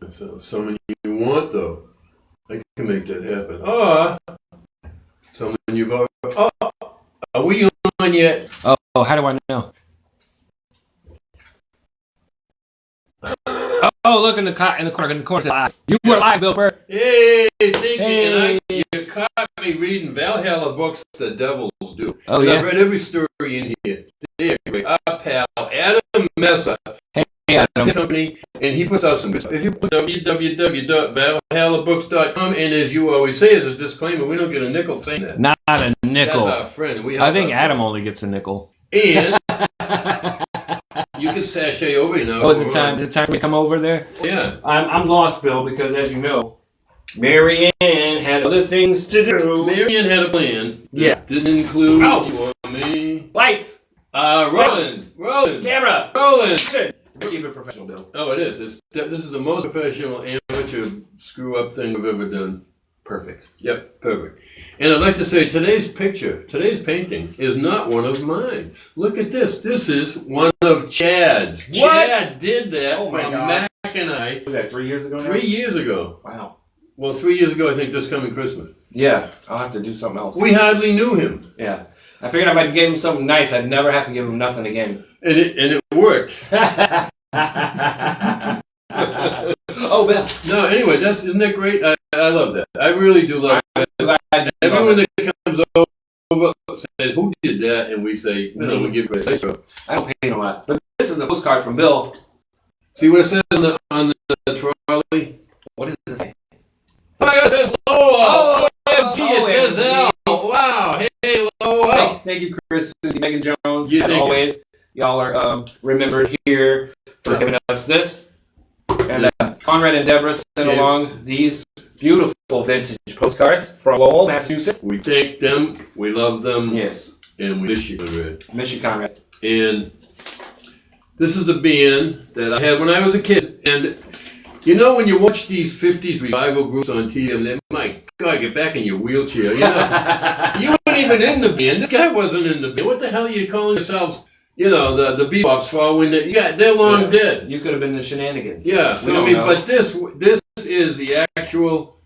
So someone you want, though, I can make that happen. Or someone you've already... Oh, are we on yet? Oh, how do I know? Oh, look in the corner. Says, you were live, Bill Burr. Hey, thank you. And you caught me reading Valhalla Books, The Devils Do. Oh, yeah? I've read every story in here. They're great. Our pal, Adam Messer, Hey, Adam. company, and he puts out some good stuff. If you put www.valhallabooks.com, and as you always say as a disclaimer, we don't get a nickel saying that. Not a nickel. That's our friend. I think Adam only gets a nickel. And you can sashay over, Oh, is it time? Is it time for me to come over there? Yeah. I'm lost, Bill, because as you know, Mary Ann had other things to do. Mary Ann had a plan. Yeah. Didn't include Oh. you or me. Lights. Rolling. Camera. Rolling. Keep it professional, Bill. Oh, it is. This is the most professional amateur screw-up thing we've ever done. Perfect. Yep, perfect. And I'd like to say today's painting, is not one of mine. Look at this. This is one of Chad's. What? Chad did that Oh my from gosh. Mac and I. Was that 3 years ago now? 3 years ago. Wow. Well, 3 years ago, I think, this coming Christmas. Yeah, I'll have to do something else. We hardly knew him. Yeah. I figured if I gave him something nice, I'd never have to give him nothing again. And it worked. Oh, Bill. No, anyway, isn't that great? I love that. I really do love that. Everyone that comes over says, who did that? And we say, no, we give credit. I don't pay him a lot. But this is a postcard from Bill. See what it says on the trolley? What does it say? Oh, it says LOWell. OMG, it says OMG. L. Wow. Hey, LOWell. Thank you, Chris, Susie, Megan Jones. Yeah, as always, y'all are remembered here for giving us this. And Conrad and Deborah sent along these beautiful vintage postcards from Lowell, Massachusetts. We thank them. We love them. Yes. And we miss you, Conrad. Miss you, Conrad. And this is the band that I had when I was a kid. And you know when you watch these 50s revival groups on TV, and then, my God, get back in your wheelchair. You know, you weren't even in the band. This guy wasn't in the band. What the hell are you calling yourselves? You know, the bebops following that. Yeah, they're long dead. You could have been the Shenanigans. Yeah, so I mean, but this is the actual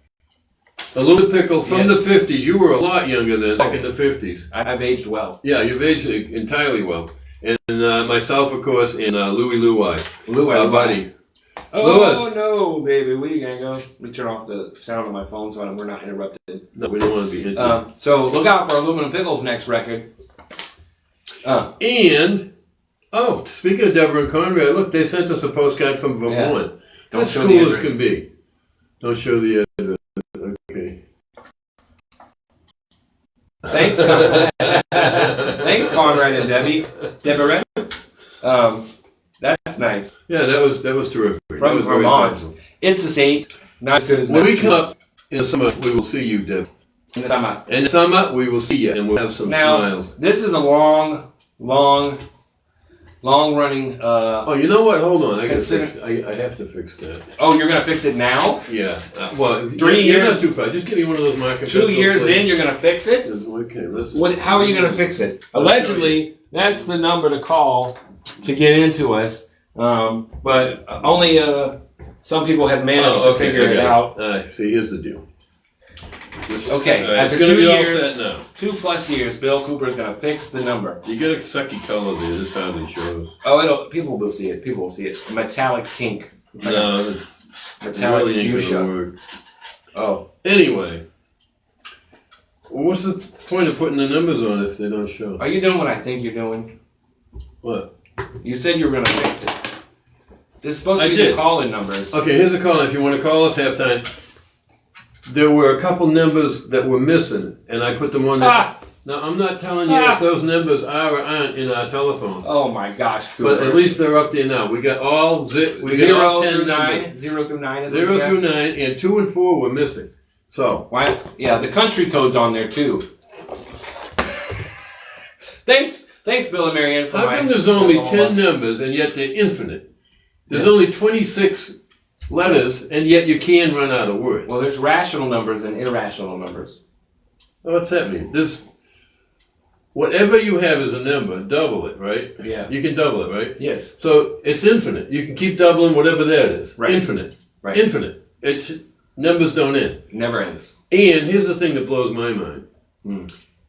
Aluminum Pickle from the 50s. You were a lot younger than back in the 50s. I've aged well. Yeah, you've aged entirely well. And myself, of course, and LOWell, our buddy. Oh, Lewis. no, baby. We gotta go. Let me turn off the sound on my phone so we're not interrupted. No, we don't want to be into So look out for Aluminum Pickle's next record. And, speaking of Deborah and Conrad, look, they sent us a postcard from Vermont. Don't That's show cool the as address. can be. Don't show the address. Okay. Thanks, thanks, Conrad and Deborah. That's nice. Yeah, that was terrific. From was very Vermont. thoughtful. It's a state, not as good as When we come Massachusetts. up in the summer, we will see you, Deb. In the summer. In the summer, we will see you, and we'll have some smiles. This is a long running. Oh, you know what? Hold on. I have to fix that. Oh, you're gonna fix it now? Yeah. Well, 3 you're years. not too far. Just give me one of those marker 2 years in, you're gonna fix it? Okay, let's. How are you gonna fix it? Allegedly, that's the number to call to get into us. But only some people have managed to figure it out. See, here's the deal. Okay, after it's gonna 2 be all years, set now. 2+ years, Bill Cooper's gonna fix the number. You get a sucky color there. This hardly shows. Oh, people will see it. People will see it. Metallic pink. No, it's Metallic really ain't fuchsia. gonna work. Oh. Anyway, what's the point of putting the numbers on if they don't show? Are you doing what I think you're doing? What? You said you were gonna fix it. This is supposed to be did. the call-in numbers. Okay, here's a call. If you want to call us halftime, there were a couple numbers that were missing, and I put them on there. Now, I'm not telling you if those numbers are or aren't in our telephone. Oh my gosh, Cooper. But at least they're up there now. We got all 10 0 through 9. numbers. 0 through 9 is 0 through 9, and 2 and 4 were missing. So. Why? Yeah, the country code's on there too. Thanks, Bill and Marianne, for How come there's only 10 numbers, and yet they're infinite? There's only 26 letters, and yet you can run out of words. Well, there's rational numbers and irrational numbers. What's that mean? Whatever you have as a number, double it, right? Yeah. You can double it, right? Yes. So it's infinite. You can keep doubling whatever that is. Right. Infinite. Right. Infinite. It's numbers don't end. Never ends. And here's the thing that blows my mind.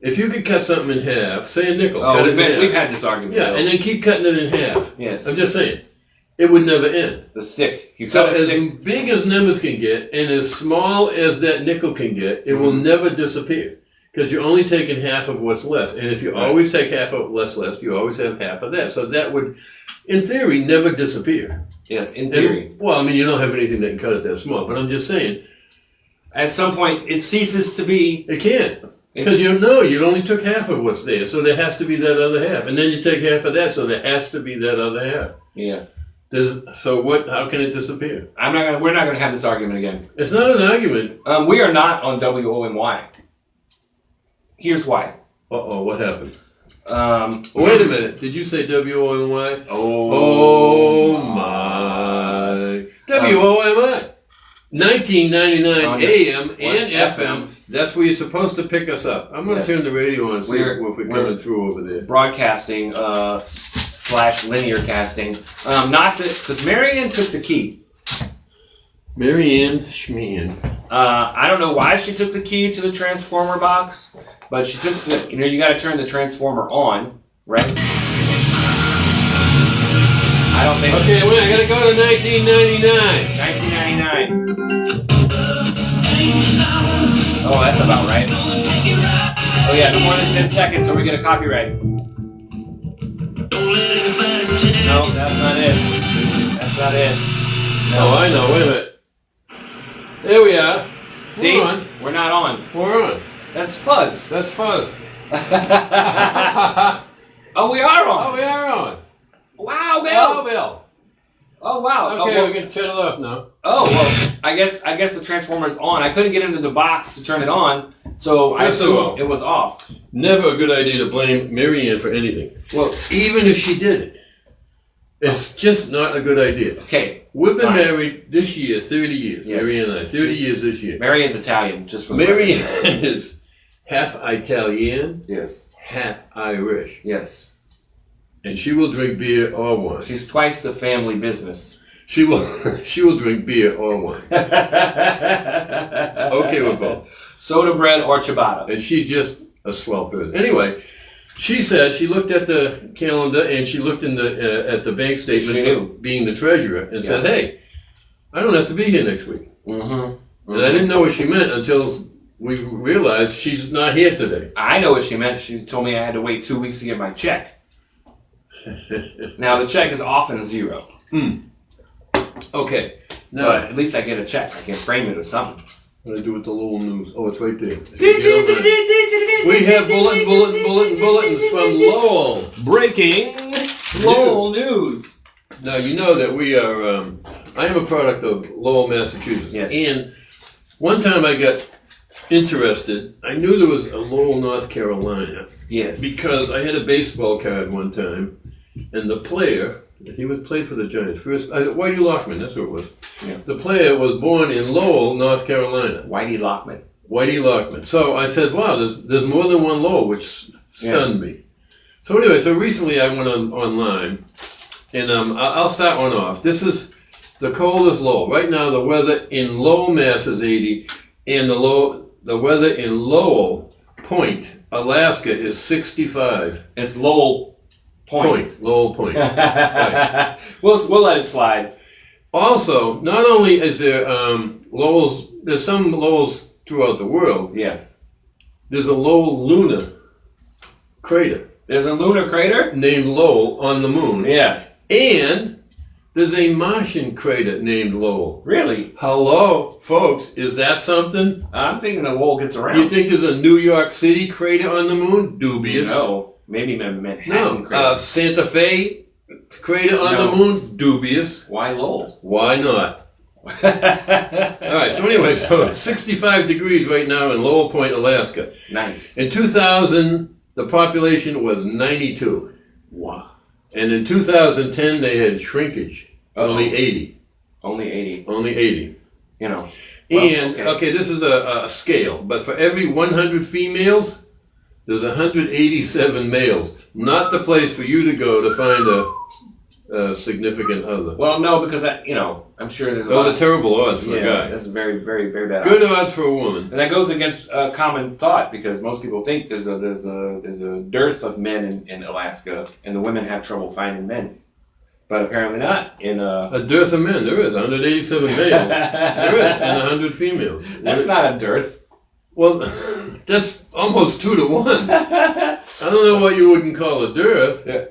If you could cut something in half, say a nickel. Oh, we've had this argument. Yeah, and then keep cutting it in half. Yes. I'm just saying. It would never end. The stick. You So cut a as stick. big as numbers can get and as small as that nickel can get, it will never disappear. Because you're only taking half of what's left. And if you always take half of what's left, you always have half of that. So that would, in theory, never disappear. Yes, in theory. And, well, I mean, you don't have anything that can cut it that small. But I'm just saying. At some point, it ceases to be. It can't. Because you only took half of what's there. So there has to be that other half. And then you take half of that, so there has to be that other half. Yeah. So what? How can it disappear? We're not gonna have this argument again. It's not an argument. We are not on WOMY. Here's why. Uh-oh, what happened? Wait a minute. Did you say WOMY? Oh my. WOMY. 1999 AM and FM. That's where you're supposed to pick us up. I'm going to turn the radio on and see if we're coming through over there. Broadcasting / linear casting. Not that, because Marianne took the key. Marianne Schmean. I don't know why she took the key to the transformer box, but she took the, you got to turn the transformer on, right? I don't think. Okay, wait, I got to go to 1999. 1999. Oh, that's about right. Oh yeah, no more than 10 seconds or we get a copyright. No, that's not it. That's not it. No. Oh, I know. Wait a minute. There we are. See? We're on. We're not on. We're on. That's fuzz. That's fuzz. Oh, we are on. Oh, we are on. Wow, Bill. Oh, Bill. Oh, wow. Okay, we can shut it off now. Oh, well, I guess the transformer's on. I couldn't get into the box to turn it on, so I assumed it was off. Never a good idea to blame Marianne for anything. Well, even if she did it, it's just not a good idea. Okay. We've been married this year, 30 years. Yes. Marianne and I, 30 years this year. Marianne's Italian, just for the Marianne is half Italian, yes, half Irish. yes. And she will drink beer or wine. She's twice the family business. She will drink beer or wine. Okay with both. Soda bread or ciabatta. And she's just a swell person. Anyway, she said she looked at the calendar and she looked in the at the bank statement for being the treasurer and said, "Hey, I don't have to be here next week." And I didn't know what she meant until we realized she's not here today. I know what she meant. She told me I had to wait 2 weeks to get my check. Now the check is often zero. Okay. Now, But at least I get a check. I can frame it or something. what do I do with the little news? Oh, it's right there. We have bulletins from Lowell. Breaking Lowell news. Now, you know that we are, I am a product of Lowell, Massachusetts. Yes. And one time I got interested, I knew there was a Lowell, North Carolina. Yes. Because I had a baseball card one time, and the player, he would play for the Giants. First, Whitey Lockman, that's who it was. Yeah. The player was born in Lowell, North Carolina. Whitey Lockman. Whitey Lockman. So I said, wow, there's more than one Lowell, which stunned me. So anyway, so recently I went online, and I'll start one off. This is the coldest Lowell. Right now the weather in Lowell, Mass is 80, and the weather in Lowell Point, Alaska is 65. It's Lowell Point. Lowell Point. Right. We'll let it slide. Also, not only is there Lowell's, there's some Lowells throughout the world. Yeah. There's a Lowell lunar crater. There's a lunar crater? Named Lowell on the moon. Yeah. And there's a Martian crater named Lowell. Really? Hello, folks. Is that something? I'm thinking the Lowell gets around. You think there's a New York City crater on the moon? Dubious. No. Maybe Manhattan crater. Santa Fe crater on the moon? Dubious. Why Lowell? Why not? All right, so anyway, so it's 65 degrees right now in Lowell Point, Alaska. Nice. In 2000, the population was 92. Wow. And in 2010, they had shrinkage. Only 80. Only 80. Only 80. You know. Well, and, okay, this is a scale, but for every 100 females, there's 187 males. Not the place for you to go to find significant other. Well, no, because I'm sure there's a Those lot. are terrible odds for a guy. That's very, very, very bad. Good odds for a woman. And that goes against common thought because most people think there's a dearth of men in Alaska, and the women have trouble finding men. But apparently not. A dearth of men. There is 187 males. There is, and 100 females. That's not a dearth. Well, that's almost 2 to 1. I don't know what you wouldn't call a dearth. Yeah.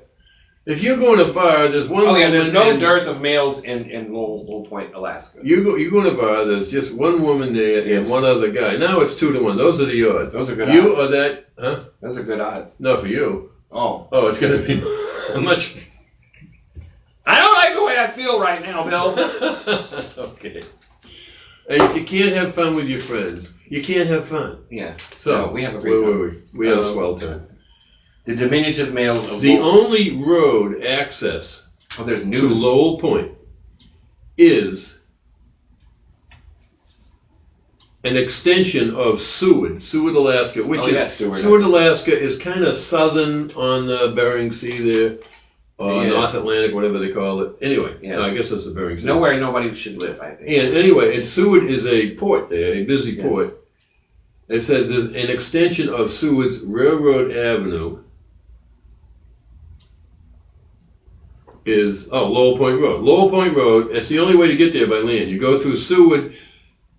If you go in a bar, there's one. Oh yeah, woman there's no and dearth of males in Lowell Point, Alaska. You go in a bar, there's just one woman there Yes. and one other guy. Now it's 2 to 1. Those are the odds. Those are good You odds. are that, huh? Those are good odds. No, for you. Oh. Oh, it's going to be much. I don't like the way I feel right now, Bill. Okay. And if you can't have fun with your friends, you can't have fun. Yeah. So, No, we have a great time. We had a swell time. The diminutive males of The Lowell. only road access Oh, there's to news. Lowell Point is an extension of Seward, Alaska, which is Seward. Alaska is kind of southern on the Bering Sea there, or North Atlantic, whatever they call it. Anyway, Yes. no, I guess that's the Bering Sea. Nowhere nobody should live, I think. And anyway, and Seward is a port there, a busy Yes. port. It says there's an extension of Seward's Railroad Avenue is Lowell Point Road. Lowell Point Road, it's the only way to get there by land. You go through Seward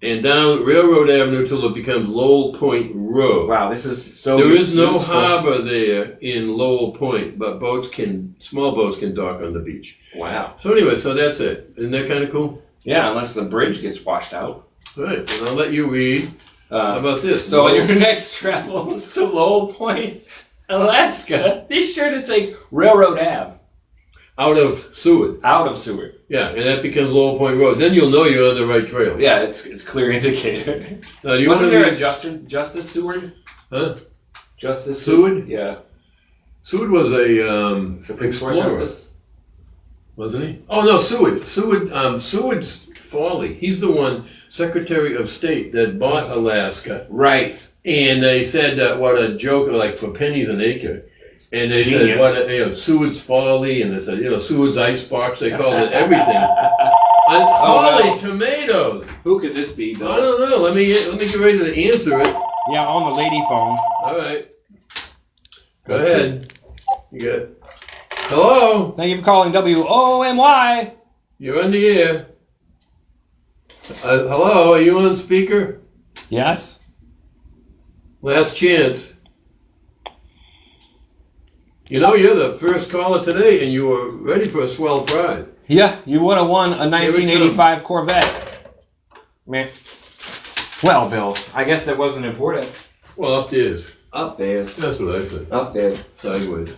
and down Railroad Avenue till it becomes Lowell Point Road. Wow, this is so There is no useful. harbor there in Lowell Point, but small boats can dock on the beach. Wow. So anyway, so that's it. Isn't that kind of cool? Yeah, unless the bridge gets washed out. All right, and I'll let you read. How about this? So on your next travels to Lowell Point, Alaska, be sure to take Railroad Ave Out of Seward. out of Seward. Yeah, and that becomes Lowell Point Road. Then you'll know you're on the right trail. Yeah, it's clear indicator. Now, do you Wasn't wanna there read- a Justice Seward? Huh? Justice Seward? Yeah. Seward was a Supreme Court explorer, Justice? wasn't he? Oh no, Seward. Seward's Fawley. He's the one Secretary of State that bought Alaska, Right. and they said what a joke, like for pennies an acre. And they Genius. said what Seward's Folly, and they said Seward's Icebox. They called it everything. Holy tomatoes! Who could this be, I Bill? don't know. Let me get ready to answer it. Yeah, on the lady phone. All right. Go ahead. You got. Hello. Thank you for calling WOMY. You're on the air. Hello. Are you on speaker? Yes. Last chance. You know you're the first caller today, and you were ready for a swell prize. Yeah, you would have won a 1985 Corvette. Man. Well, Bill, I guess that wasn't important. Well, up there's. Up there. That's what I said. Up there. Sideways.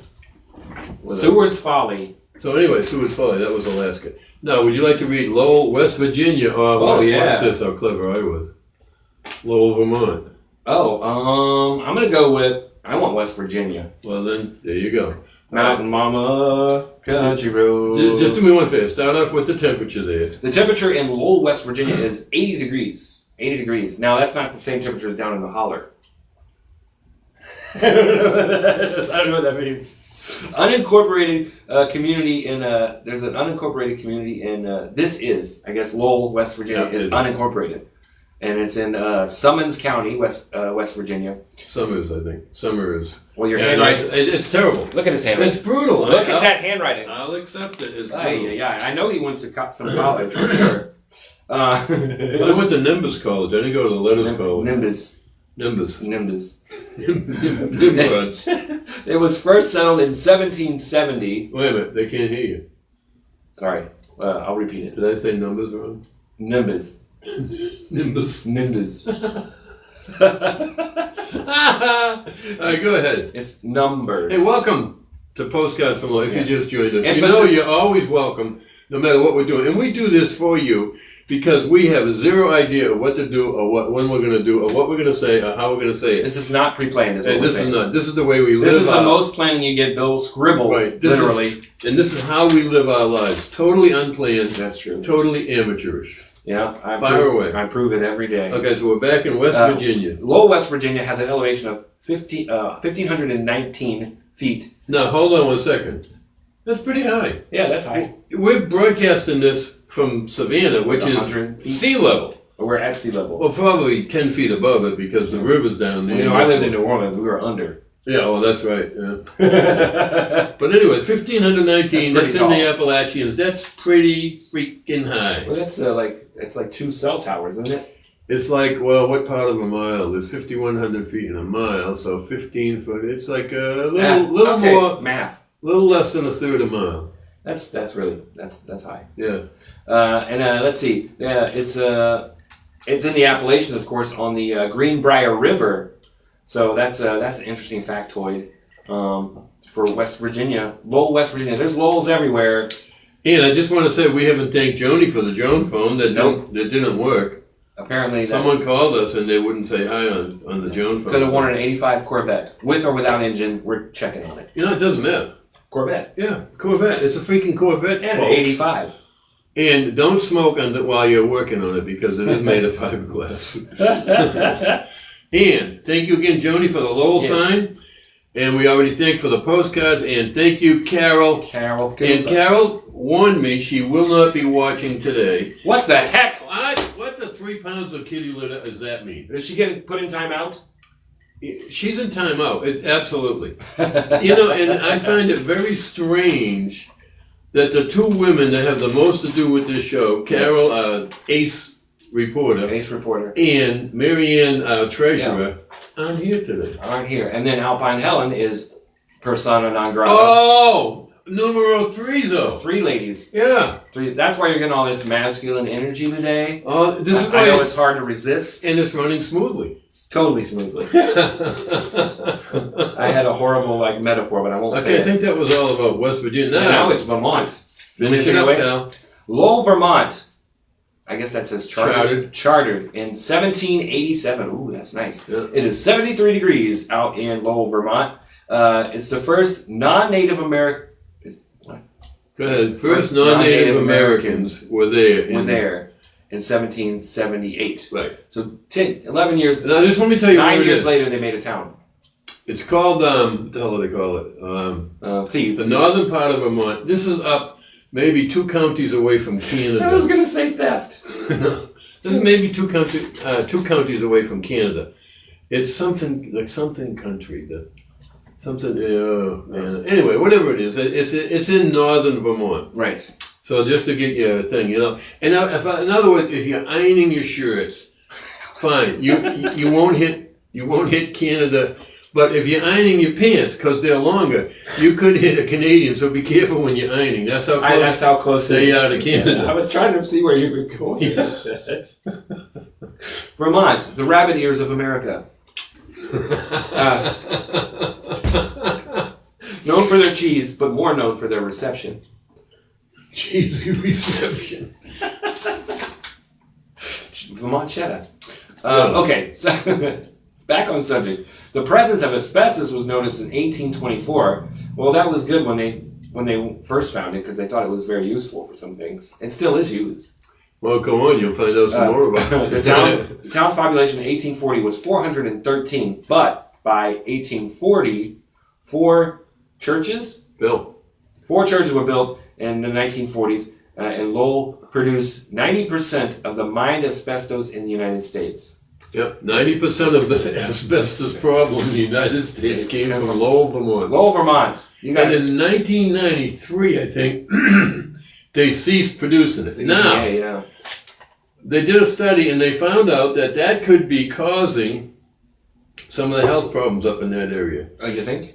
Whatever. Seward's Folly. So anyway, Seward's Folly. That was Alaska. Now, would you like to read Lowell, West Virginia? Watch this. How clever I was. Lowell, Vermont. Oh, I'm gonna go with. I want West Virginia. Well, then there you go. Mountain Mama, Country Road. Just do me one favor. Start off with the temperature there. The temperature in Lowell, West Virginia is 80 degrees. 80 degrees. Now, that's not the same temperature as down in the holler. I don't know what that means. Unincorporated community in there's an unincorporated community in I guess Lowell, West Virginia is unincorporated, and it's in Summons County, West Virginia. Summers, I think. Summers. Well, your handwriting. It's terrible. Look at his handwriting. It's brutal. Look at that handwriting. I'll accept it. It's brutal. Yeah. I know he went to some college for sure. I went to Nimbus College. I didn't go to the Letters College. Nimbus. Nimbus. Nimbus. Nimbus. It was first settled in 1770. Wait a minute. They can't hear you. Sorry, I'll repeat it. Did I say numbers wrong? Nimbus. Nimbus. Nimbus. All right, go ahead. It's numbers. Hey, welcome to Postcards from Lowell. If you just joined us, Emphasis. you know you're always welcome, no matter what we're doing. And we do this for you because we have zero idea of what to do, or when we're going to do, or what we're going to say, or how we're going to say it. This is not pre-planned. Is what And we're this saying. is not. This is the way we live. This is the our- most planning you get, Bill. Scribbled, Right. literally. And this is how we live our lives. Totally unplanned. That's true. Totally amateurish. Yeah, Fire away. I prove it every day. Okay, so we're back in West Virginia. Lowell, West Virginia has an elevation of 1,519 feet. Now, hold on one second. That's pretty high. Yeah, that's high. We're broadcasting this from Savannah, which is 100 feet. sea level. We're at sea level. Well, probably 10 feet above it because the river's down there. You know, I lived in New Orleans. We were under. Yeah, well, that's right. Yeah. But anyway, 1,519, that's in the Appalachians. That's pretty freaking high. Well, that's it's like 2 cell towers, isn't it? It's like, well, what part of a mile? There's 5,100 feet in a mile, so 15 foot. It's like a little more, math, a little less than a third a mile. That's high. Yeah. Let's see. Yeah, it's in the Appalachians, of course, on the Greenbrier River. So that's an interesting factoid for West Virginia, Lowell, West Virginia. There's Lowells everywhere. And I just want to say we haven't thanked Joni for the Joan phone that didn't work. Apparently, someone called us and they wouldn't say hi on the Joan phone. Could have worn an '85 Corvette with or without engine. We're checking on it. You know, it doesn't matter. Corvette. Yeah, Corvette. It's a freaking Corvette. And an '85. And don't smoke while you're working on it because it is made of fiberglass. And thank you again, Joni, for the Lowell sign. And we already thanked for the postcards. And thank you, Carol. And Carol warned me she will not be watching today. What the heck? What the 3 pounds of kitty litter does that mean? Is she getting put in timeout? She's in timeout. Absolutely. You know, and I find it very strange that the 2 women that have the most to do with this show, Carol, ace reporter, and Marianne, treasurer, aren't here today. Aren't here. And then Alpine Helen is persona non grata. Oh, numero 3. 3 ladies. Yeah. 3. That's why you're getting all this masculine energy today. This is why I know it's hard to resist. And it's running smoothly. It's totally smoothly. I had a horrible metaphor, but I won't say it. I think that was all about West Virginia. Now it's Vermont. Finish it up now. Lowell, Vermont. I guess that says chartered in 1787. Ooh, that's nice. Yeah. It is 73 degrees out in Lowell, Vermont. It's the first non-Native American. Go ahead. First non-Native Americans were there. In 1778. Right. So 11 years. Now, just let me tell you 9 years later, they made a town. It's called, what the hell do they call it? Thebes. The northern part of Vermont. This is up maybe 2 counties away from Canada. I was going to say theft. This is maybe 2 counties away from Canada. It's something like something country. Man. Anyway, whatever it is, it's in northern Vermont. Right. So just to get your thing, you know. And now, in other words, if you're ironing your shirts, fine. You won't hit Canada. But if you're ironing your pants, because they're longer, you could hit a Canadian, so be careful when you're ironing. That's how close they are to Canada. I was trying to see where you were going. Vermont, the rabbit ears of America. Known for their cheese, but more known for their reception. Cheesy reception. Vermont cheddar. Okay, so back on subject. The presence of asbestos was noticed in 1824. Well, that was good when they first found it because they thought it was very useful for some things. It still is used. Well, come on, you'll find out some more about it. The town's population in 1840 was 413, but by 1840, 4 churches were built in the 1940s, and Lowell produced 90% of the mined asbestos in the United States. Yep, 90% of the asbestos problem in the United States came from Lowell, Vermont. Lowell, Vermont. And in 1993, I think, they ceased producing it. Now, they did a study and they found out that could be causing some of the health problems up in that area. Oh, you think?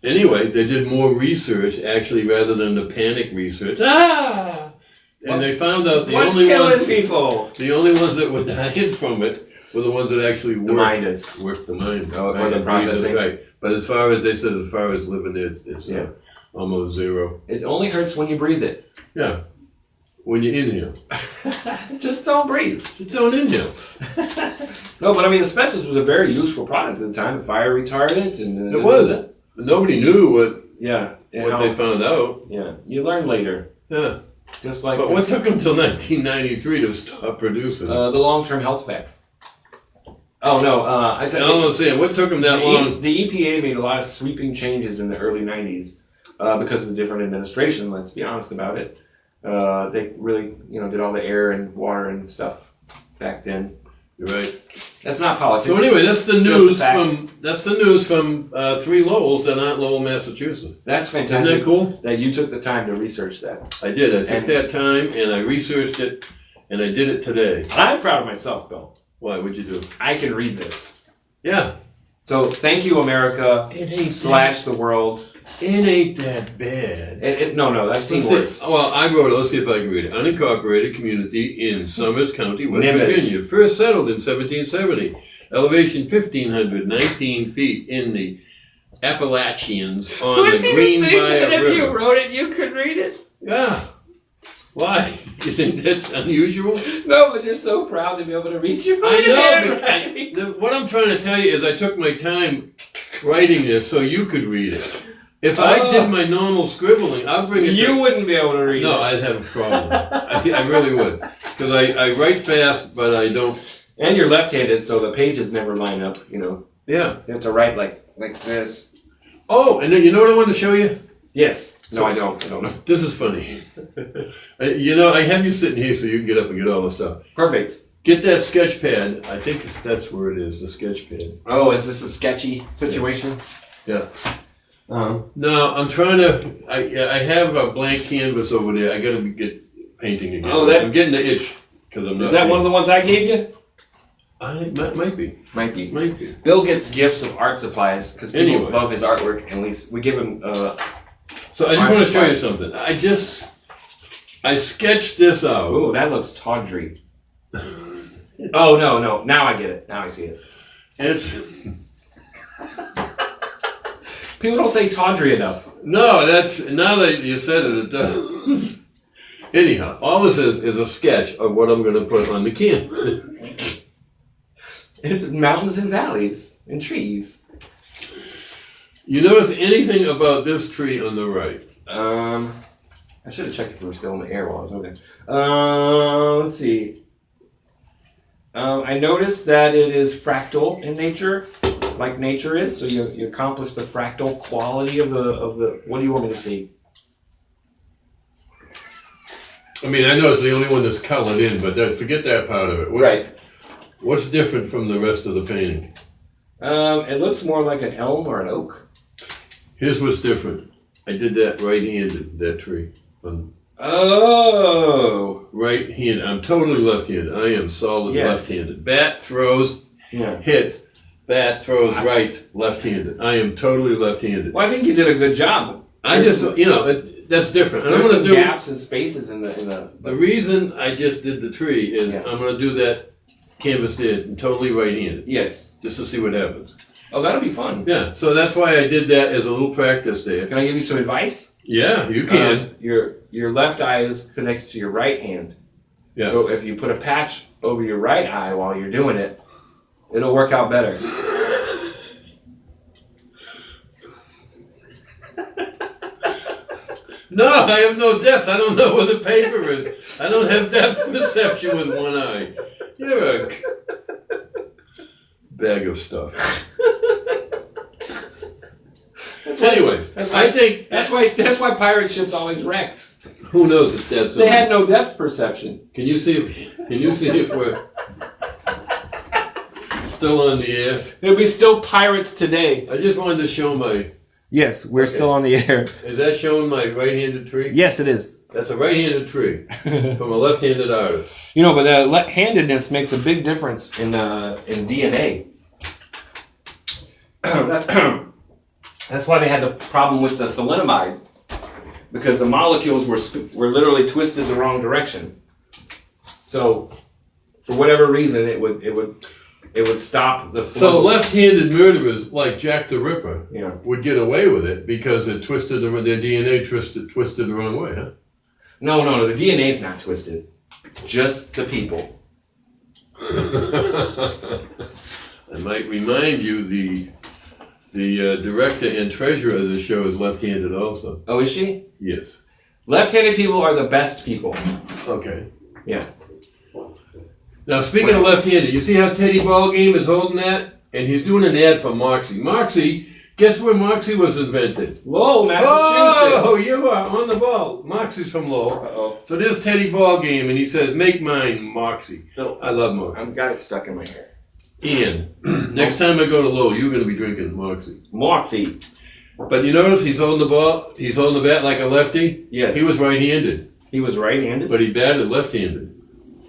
Anyway, they did more research, actually, rather than the panic research. And they found out the only ones that were dying from it were the ones that actually worked the mind. Or the processing. Right. But as far as living there, it's almost zero. It only hurts when you breathe it. Yeah. When you inhale. Just don't breathe. Just don't inhale. No, but I mean, asbestos was a very useful product at the time. Fire retardant. It was. Nobody knew what they found out. Yeah. You learn later. Yeah. Just like. But what took them till 1993 to stop producing? The long-term health effects. Oh, no. I don't understand. What took them that long? The EPA made a lot of sweeping changes in the early 90s because of the different administration. Let's be honest about it. They really, did all the air and water and stuff back then. You're right. That's not politics. So anyway, that's the news from 3 Lowells that aren't Lowell, Massachusetts. That's fantastic. Isn't that cool? That you took the time to research that. I did. I took that time and I researched it, and I did it today. I'm proud of myself, Bill. Why? What'd you do? I can read this. Yeah. So thank you, America / the world. It ain't that bad. No, I've seen worse. Well, I wrote it. Let's see if I can read it. Unincorporated community in Summers County, West Nimbus. Virginia. First settled in 1770. Elevation 1,519 feet in the Appalachians on the Greenbrier If you River. wrote it, you could read it? Yeah. Why? You think that's unusual? No, but you're so proud to be able to read your I know. handwriting. But what I'm trying to tell you is I took my time writing this so you could read it. If I did my normal scribbling, I'll bring it. You wouldn't be able to read it. No, I'd have a problem. I really would. Because I write fast, but I don't. And you're left-handed, so the pages never line up, Yeah. You have to write like this. Oh, and then you know what I wanted to show you? Yes. No, I don't. I don't know. This is funny. I have you sitting here so you can get up and get all the stuff. Perfect. Get that sketch pad. I think that's where it is, the sketch pad. Oh, is this a sketchy situation? Yeah. No, I'm trying to. I have a blank canvas over there. I got to get painting again. Oh, I'm getting the itch because I'm not. Is that one of the ones I gave you? Might be. Might be. Might be. Bill gets gifts of art supplies because people Anyway. love his artwork, and we give him. So I just want to show you something. I sketched this out. Oh, that looks tawdry. Oh no! Now I get it. Now I see it. It's People don't say tawdry enough. no. That's now that you said it. It does. Anyhow, all this is a sketch of what I'm going to put on the canvas. It's mountains and valleys and trees. You notice anything about this tree on the right? I should have checked if we were still in the air while I was over there. Let's see. I noticed that it is fractal in nature, like nature is. So you accomplish the fractal quality of the. What do you want me to see? I mean, I know it's the only one that's colored in, but forget that part of it. What's different from the rest of the painting? It looks more like an elm or an oak. Here's what's different. I did that right-handed, that tree. Oh! Right-handed. I'm totally left-handed. I am solid left-handed. Bat throws, hit. Bat throws right, left-handed. I am totally left-handed. Well, I think you did a good job. I just, that's different. And There's I'm some gonna gaps and spaces in the. The reason I just did the tree is I'm going to do that canvas there and totally right-handed. Yes. Just to see what happens. Oh, that'll be fun. Yeah, so that's why I did that as a little practice there. Can I give you some advice? Yeah, you can. Your left eye is connected to your right hand. Yeah. So if you put a patch over your right eye while you're doing it, it'll work out better. No, I have no depth. I don't know where the paper is. I don't have depth perception with one eye. You're a bag of stuff. Anyway, I think that's why pirate ships always wrecked. Who knows if that's They had no depth perception. Can you see if we're still on the air? There'll be still pirates today. I just wanted to show my. Yes, we're still on the air. Is that showing my right-handed tree? Yes, it is. That's a right-handed tree from a left-handed artist. But the left-handedness makes a big difference in DNA. That's why they had the problem with the thalidomide, because the molecules were literally twisted the wrong direction. So, for whatever reason, it would stop the flow. So left-handed murderers like Jack the Ripper Yeah. would get away with it because it twisted their DNA twisted the wrong way, huh? No, the DNA's not twisted. Just the people. I might remind you the director and treasurer of the show is left-handed also. Oh, is she? Yes. Left-handed people are the best people. Okay. Yeah. Now, speaking of left-handed, you see how Teddy Ballgame is holding that? And he's doing an ad for Moxie. Moxie Guess where Moxie was invented? Lowell, Massachusetts. Oh, you are on the ball. Moxie's from Lowell. Uh-oh. So there's Teddy Ball Game, and he says, "Make mine, Moxie." No. I love Moxie. I've got it stuck in my hair. Ian, next time I go to Lowell, you're going to be drinking Moxie. Moxie. But you notice he's holding the ball. He's holding the bat like a lefty. Yes. He was right-handed, He was right-handed. but he batted left-handed.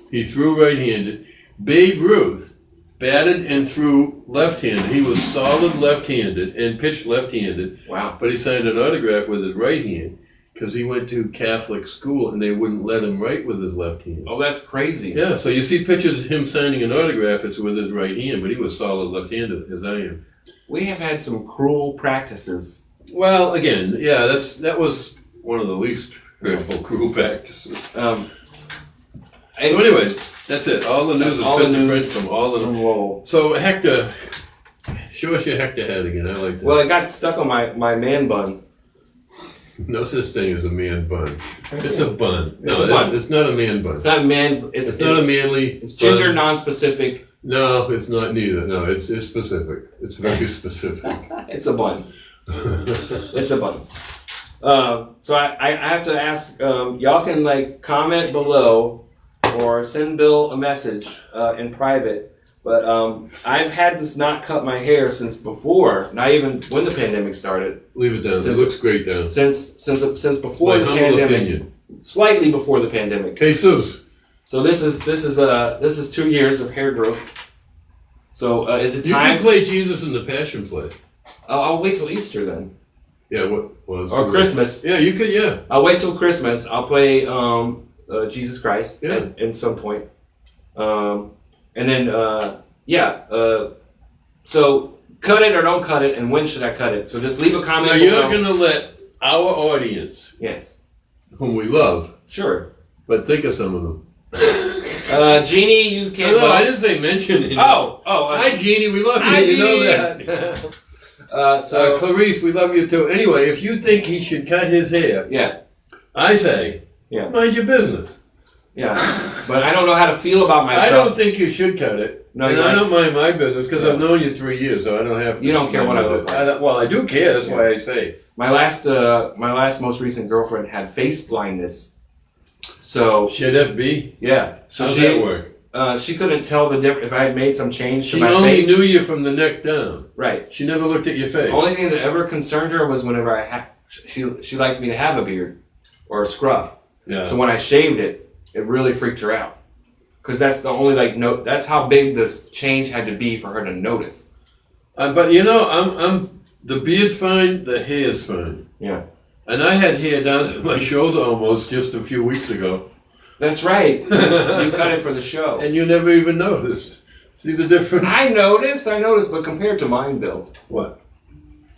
He threw right-handed. Babe Ruth batted and threw left-handed. He was solid left-handed and pitched left-handed. Wow. But he signed an autograph with his right hand because he went to Catholic school and they wouldn't let him write with his left hand. Oh, that's crazy. Yeah, so you see pictures of him signing an autograph, it's with his right hand, but he was solid left-handed, as I am. We have had some cruel practices. Well, again, yeah, that was one of the least hurtful, cruel practices. So anyways, that's it. All the news is all the fit to print news from all of them. from Lowell. So Hector, show us your Hector hat again. I like that. Well, it got stuck on my man bun. No such thing as a man bun. It's a bun. It's No, a bun. it's not a man bun. It's not man's. It's not a manly. It's gender bun. non-specific. No, it's not neither. No, it's specific. It's very specific. It's a bun. It's a bun. So I have to ask. Y'all can like comment below or send Bill a message in private. But I've had this not cut my hair since before, not even when the pandemic started. Leave it down. It Since- looks great down. Since before My the humble pandemic, opinion. slightly before the pandemic. Jesus. So this is 2 years of hair growth. So is it You time? can play Jesus in the Passion Play. I'll wait till Easter then, Yeah, what was or Christmas. Yeah, you could. Yeah, I'll wait till Christmas. I'll play Jesus Christ Yeah. at some point. And then, so cut it or don't cut it, and when should I cut it? So just leave a comment now you're below. going to let our audience, Yes. whom we love, Sure. but think of some of them. Jeannie, you can't No, I vote. didn't say mention it. Oh. Hi, Jeannie. We love you. Hi, You know Jeannie. that. So, Clarice, we love you too. Anyway, if you think he should cut his hair, yeah. I say, Yeah. mind your business. Yeah. But I don't know how to feel about myself. I don't think you should cut it. No, and you're I right. don't mind my business because Yeah. I've known you 3 years, so I don't have to. You don't care what I look like. Well, I do care. That's why I say. My last most recent girlfriend had face blindness. So, Should FB? yeah. So How's she, that work? She couldn't tell the difference if I had made some change She to my only face. knew you from the neck down. Right. She never looked at your face. The only thing that ever concerned her was whenever she liked me to have a beard or a scruff. Yeah. So when I shaved it, it really freaked her out. Because that's the only that's how big this change had to be for her to notice. But you know, I'm the beard's fine, the hair's fine, Yeah. and I had hair down to my shoulder almost just a few weeks ago, That's right. You cut it for the show. and you never even noticed. See the difference? I noticed, but compared to mine, Bill. What?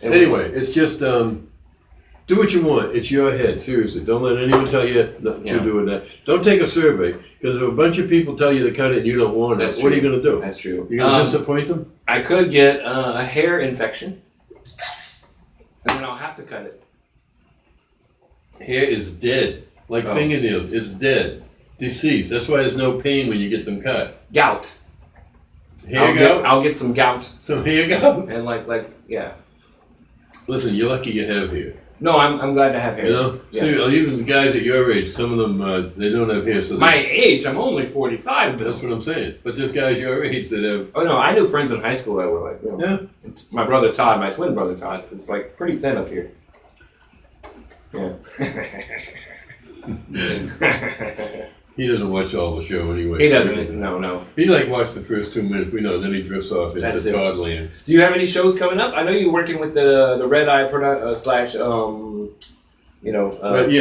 it was- Anyway, it's just do what you want. It's your head. Seriously, don't let anyone tell you not Yeah. to do that. Don't take a survey because if a bunch of people tell you to cut it and you don't want it, That's what are true. you going to do? That's true. You're going to disappoint them? I could get a hair infection, and then I'll have to cut it. Hair is dead, like Oh. fingernails. It's dead, deceased. That's why there's no pain when you get them cut. Gout. Hair gout. I'll get some gout, Some hair gout. and yeah. Listen, you're lucky you have hair. No, I'm glad to have hair. You know, Yeah. see, even the guys at your age, some of them they don't have hair. So My age, I'm only 45, Bill. that's what I'm saying. But there's guys your age that have. Oh no, I knew friends in high school that were like, Yeah. My brother Todd, my twin brother Todd, is like pretty thin up here. Yeah. He doesn't watch all the show anyway. He doesn't. No. He like watched the first 2 minutes. We know. Then he drifts off into That's it. Todd land. Do you have any shows coming up? I know you're working with the Red Eye slash yes,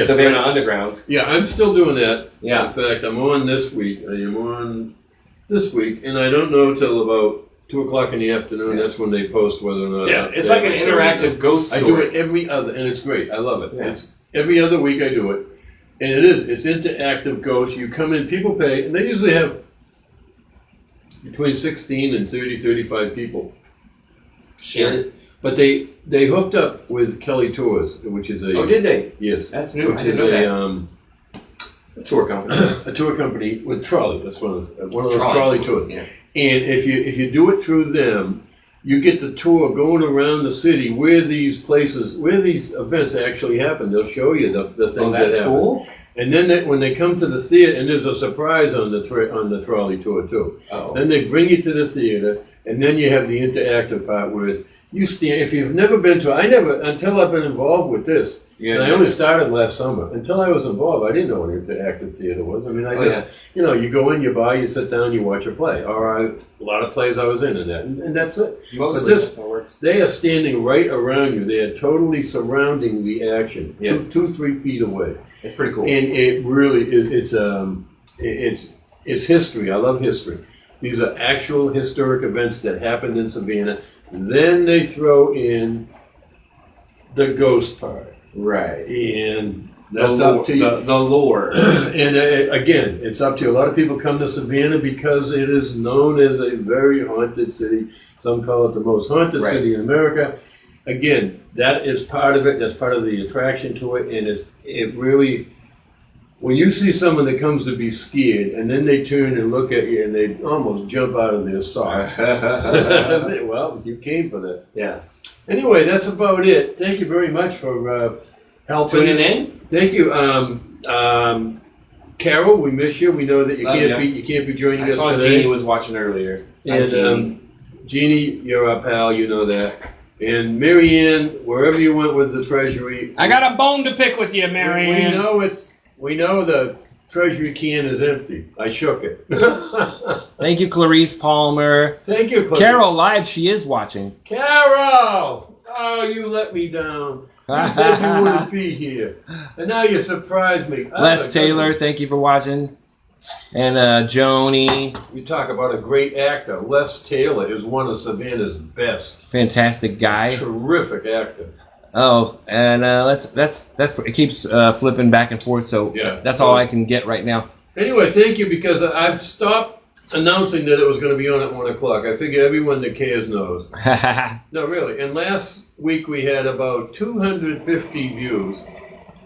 Savannah right. Underground. Yeah, I'm still doing that. Yeah. In fact, I'm on this week. I am on this week, and I don't know till about 2:00 in the afternoon. Yeah. That's when they post whether or not. Yeah, it's they like an have a show or interactive not. ghost I story. do it every other, and it's great. I love it. Yeah. It's every other week I do it, and it's interactive ghost. You come in, people pay, and they usually have between 16 and 30, 35 people. Sure. But they hooked up with Kelly Tours, which is a Oh, did they? yes, That's new. which I didn't is know a Tour company. a tour company with trolley. That's one of those Trolley tours. Yeah. And if you do it through them, you get the tour going around the city where these places, where these events actually happen. They'll show you the things that that's happen. cool. And then when they come to the theater, and there's a surprise on the trolley tour too. Oh. Then they bring you to the theater, and then you have the interactive part where you stand. If you've never been to, until I've been involved with this. Yeah, and I only started last summer. Until I was involved, I didn't know what interactive theater was. I mean, you go in, you buy, you sit down, you watch a play. A lot of plays I was in that, and that's it. Mostly that's how it works. They are standing right around you. They are totally surrounding the action, Yes. 2-3 feet away. It's pretty cool. And it really is. It's history. I love history. These are actual historic events that happened in Savannah. Then they throw in the ghost part. Right. And that's up to you. The lore. And again, it's up to you. A lot of people come to Savannah because it is known as a very haunted city. Some call it the most haunted city in America. Again, that is part of it. That's part of the attraction to it. And it really, when you see someone that comes to be scared and then they turn and look at you and they almost jump out of their socks. Well, you came for that. Yeah. Anyway, that's about it. Thank you very much for helping. Tuning in. Thank you, Carol. We miss you. We know that you can't be joining us today. I saw Jeannie was watching earlier. And Jeannie, you're our pal. You know that. And Marianne, wherever you went with the treasury, I got a bone to pick with you, Marianne. We know the treasury can is empty. I shook it. Thank you, Clarice Palmer. Thank you, Clarice. Carol live, she is watching. Carol! Oh, you let me down. You said you wouldn't be here. And now you surprised me. Les Taylor, thank you for watching. And Joni. You talk about a great actor. Les Taylor is one of Savannah's best. Fantastic guy. Terrific actor. Oh, and that's it keeps flipping back and forth, so that's all I can get right now. Anyway, thank you, because I've stopped announcing that it was going to be on at 1 o'clock. I figure everyone that cares knows. No, really. And last week we had about 250 views.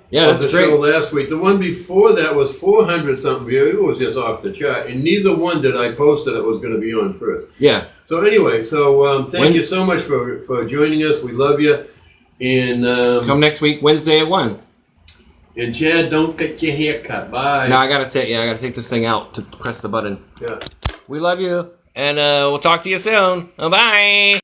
Yeah, of that's the great. show last week. The one before that was 400 something views. It was just off the chart, and neither one did I post that it was going to be on first. Yeah. So anyway, thank you so much for joining us. We love you. And come next week, Wednesday at 1. And Chad, don't get your hair cut. Bye. No, I gotta take this thing out to press the button. Yeah. We love you, and we'll talk to you soon. Bye.